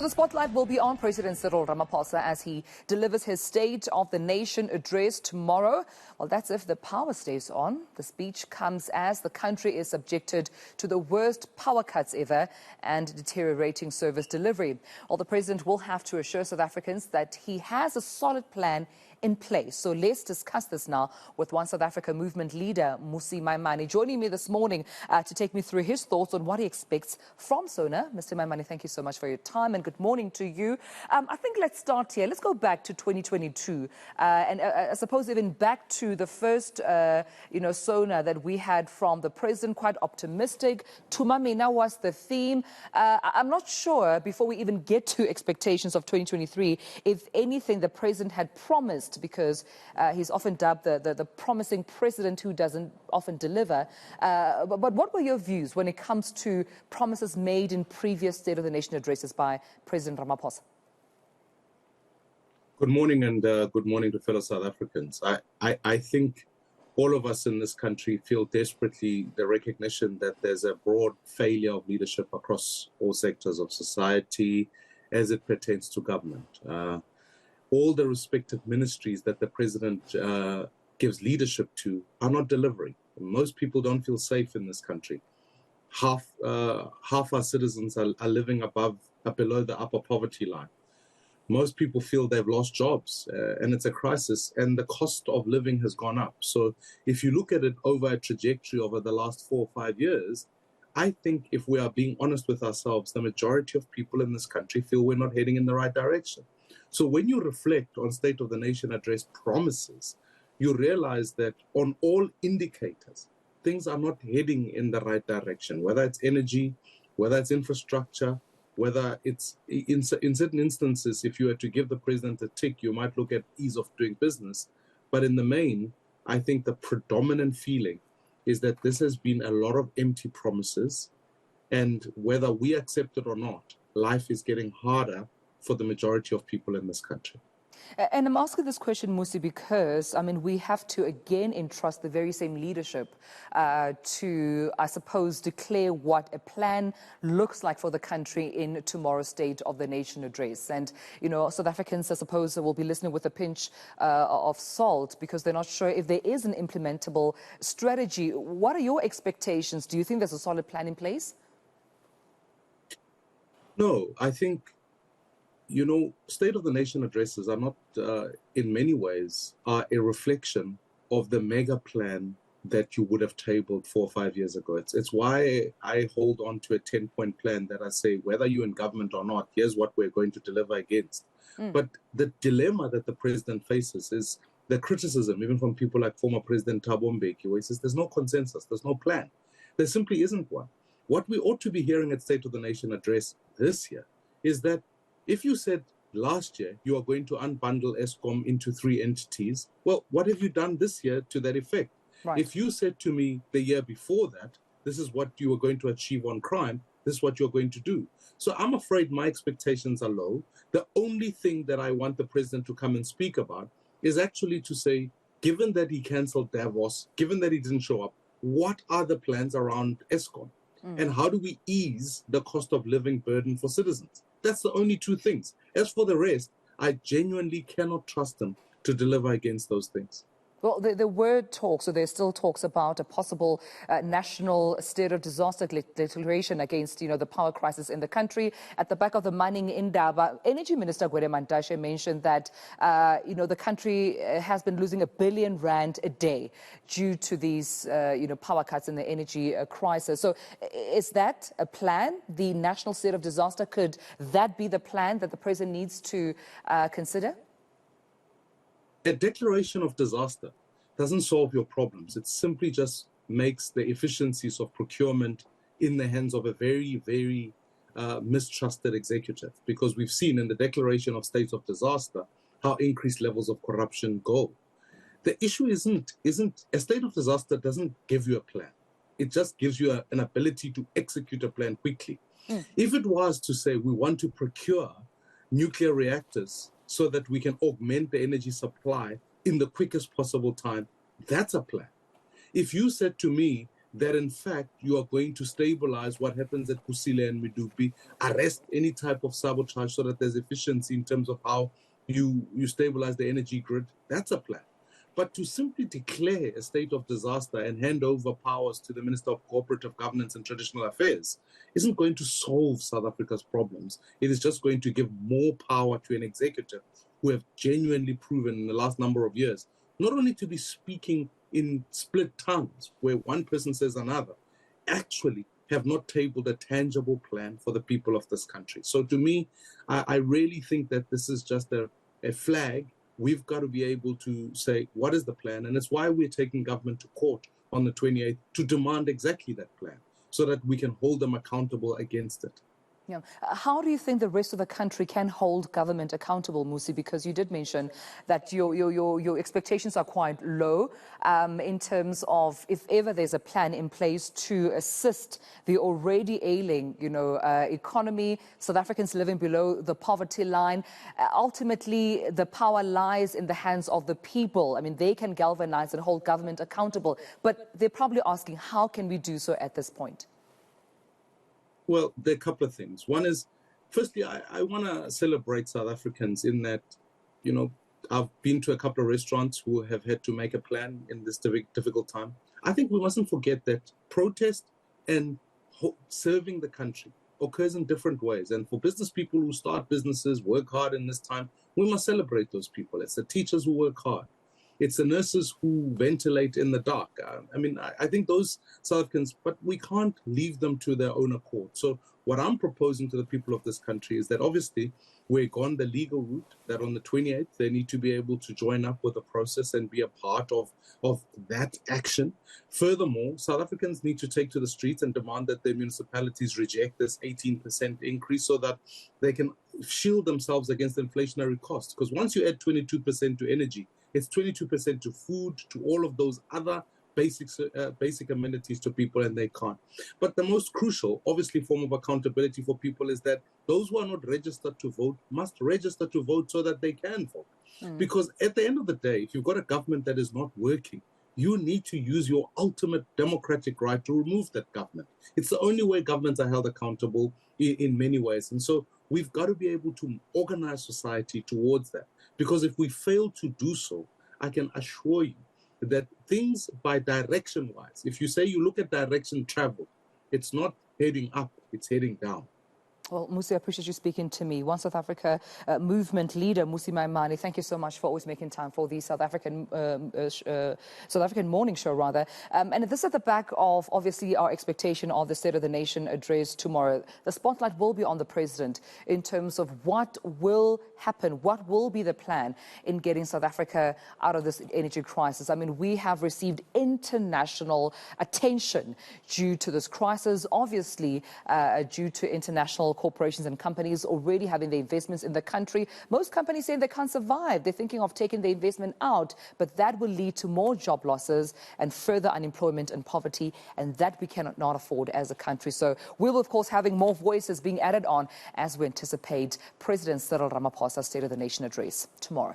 The spotlight will be on President Cyril Ramaphosa as he delivers his State of the Nation address tomorrow. Well, that's if the power stays on. The speech comes as the country is subjected to the worst power cuts ever and deteriorating service delivery. Well, the president will have to assure South Africans that he has a solid plan in place. So let's discuss this now with One South Africa movement leader, Mmusi Maimane, joining me this morning to take me through his thoughts on what he expects from SONA. Mr. Maimane, thank you so much for your time and good morning to you. I think let's start here. Let's go back to 2022 and I suppose even back to the first, SONA that we had from the president, quite optimistic. Tumamina was the theme. I'm not sure, before we even get to expectations of 2023, if anything the president had promised, because he's often dubbed the promising president who doesn't often deliver. But what were your views when it comes to promises made in previous State of the Nation addresses by President Ramaphosa? Good morning and good morning to fellow South Africans. I think all of us in this country feel desperately the recognition that there's a broad failure of leadership across all sectors of society as it pertains to government. All the respective ministries that the president gives leadership to are not delivering. Most people don't feel safe in this country. Half our citizens are living below the upper poverty line. Most people feel they've lost jobs and it's a crisis, and the cost of living has gone up. So if you look at it over a trajectory over the last 4 or 5 years, I think if we are being honest with ourselves, the majority of people in this country feel we're not heading in the right direction. So when you reflect on State of the Nation address promises, you realize that on all indicators, things are not heading in the right direction, whether it's energy, whether it's infrastructure, whether it's in certain instances, if you were to give the president a tick, you might look at ease of doing business. But in the main, I think the predominant feeling is that this has been a lot of empty promises. And whether we accept it or not, life is getting harder for the majority of people in this country. And I'm asking this question, Mmusi, because, we have to again entrust the very same leadership to, I suppose, declare what a plan looks like for the country in tomorrow's State of the Nation address. And, South Africans, I suppose, will be listening with a pinch of salt because they're not sure if there is an implementable strategy. What are your expectations? Do you think there's a solid plan in place? No, I think State of the Nation addresses are not, in many ways, are a reflection of the mega plan that you would have tabled 4 or 5 years ago. It's why I hold on to a 10-point plan that I say, whether you're in government or not, here's what we're going to deliver against. But the dilemma that the president faces is the criticism, even from people like former President Thabo Mbeki, where he says there's no consensus, there's no plan. There simply isn't one. What we ought to be hearing at State of the Nation address this year is that if you said last year you are going to unbundle Eskom into 3 entities, well, what have you done this year to that effect? Right. If you said to me the year before that, this is what you were going to achieve on crime, this is what you're going to do. So I'm afraid my expectations are low. The only thing that I want the president to come and speak about is actually to say, given that he cancelled Davos, given that he didn't show up, what are the plans around Eskom? And how do we ease the cost of living burden for citizens? That's the only 2 things. As for the rest, I genuinely cannot trust him to deliver against those things. Well, there were talks, so there's still talks about a possible national state of disaster declaration against, the power crisis in the country. At the back of the Mining Indaba, Energy Minister Gwede Mantashe mentioned that, the country has been losing R1 billion a day due to these, power cuts in the energy crisis. So is that a plan, the national state of disaster? Could that be the plan that the president needs to consider? A declaration of disaster doesn't solve your problems. It simply just makes the efficiencies of procurement in the hands of a very, very mistrusted executive, because we've seen in the declaration of states of disaster how increased levels of corruption go. The issue isn't a state of disaster doesn't give you a plan. It just gives you an ability to execute a plan quickly. If it was to say we want to procure nuclear reactors so that we can augment the energy supply in the quickest possible time, that's a plan. If you said to me that in fact you are going to stabilize what happens at Kusile and Medupi, arrest any type of sabotage so that there's efficiency in terms of how you stabilize the energy grid. That's a plan. But to simply declare a state of disaster and hand over powers to the Minister of Cooperative Governance and Traditional Affairs isn't going to solve South Africa's problems. It is just going to give more power to an executive who have genuinely proven in the last number of years not only to be speaking in split tongues where one person says another, actually have not tabled a tangible plan for the people of this country. So to me, I really think that this is just a flag. We've got to be able to say, what is the plan? And it's why we're taking government to court on the 28th to demand exactly that plan so that we can hold them accountable against it. Yeah. How do you think the rest of the country can hold government accountable, Mmusi? Because you did mention that your expectations are quite low in terms of if ever there's a plan in place to assist the already ailing, economy, South Africans living below the poverty line. Ultimately, the power lies in the hands of the people. I mean, they can galvanize and hold government accountable, but they're probably asking, how can we do so at this point? Well, there are a couple of things. One is, firstly, I want to celebrate South Africans in that, I've been to a couple of restaurants who have had to make a plan in this difficult time. I think we mustn't forget that protest and serving the country occurs in different ways. And for business people who start businesses, work hard in this time, we must celebrate those people. It's the teachers who work hard. It's the nurses who ventilate in the dark. I think those South Africans, but we can't leave them to their own accord. So what I'm proposing to the people of this country is that obviously we're gone the legal route, that on the 28th, they need to be able to join up with the process and be a part of that action. Furthermore, South Africans need to take to the streets and demand that their municipalities reject this 18% increase so that they can shield themselves against inflationary costs. Because once you add 22% to energy, it's 22% to food, to all of those other basic amenities to people, and they can't. But the most crucial, obviously, form of accountability for people is that those who are not registered to vote must register to vote so that they can vote. Because at the end of the day, if you've got a government that is not working, you need to use your ultimate democratic right to remove that government. It's the only way governments are held accountable in many ways. And so we've got to be able to organize society towards that. Because if we fail to do so, I can assure you that things by direction-wise, if you say you look at direction travel, it's not heading up, it's heading down. Well, Mmusi, I appreciate you speaking to me. One South Africa movement leader, Mmusi Maimane, thank you so much for always making time for the South African morning show, rather. And this is at the back of, obviously, our expectation of the State of the Nation address tomorrow. The spotlight will be on the president in terms of what will happen, what will be the plan in getting South Africa out of this energy crisis. I mean, we have received international attention due to this crisis, obviously due to international corporations and companies already having their investments in the country. Most companies saying they can't survive. They're thinking of taking the investment out, but that will lead to more job losses and further unemployment and poverty, and that we cannot not afford as a country. So we will, of course, having more voices being added on as we anticipate President Cyril Ramaphosa's State of the Nation address tomorrow.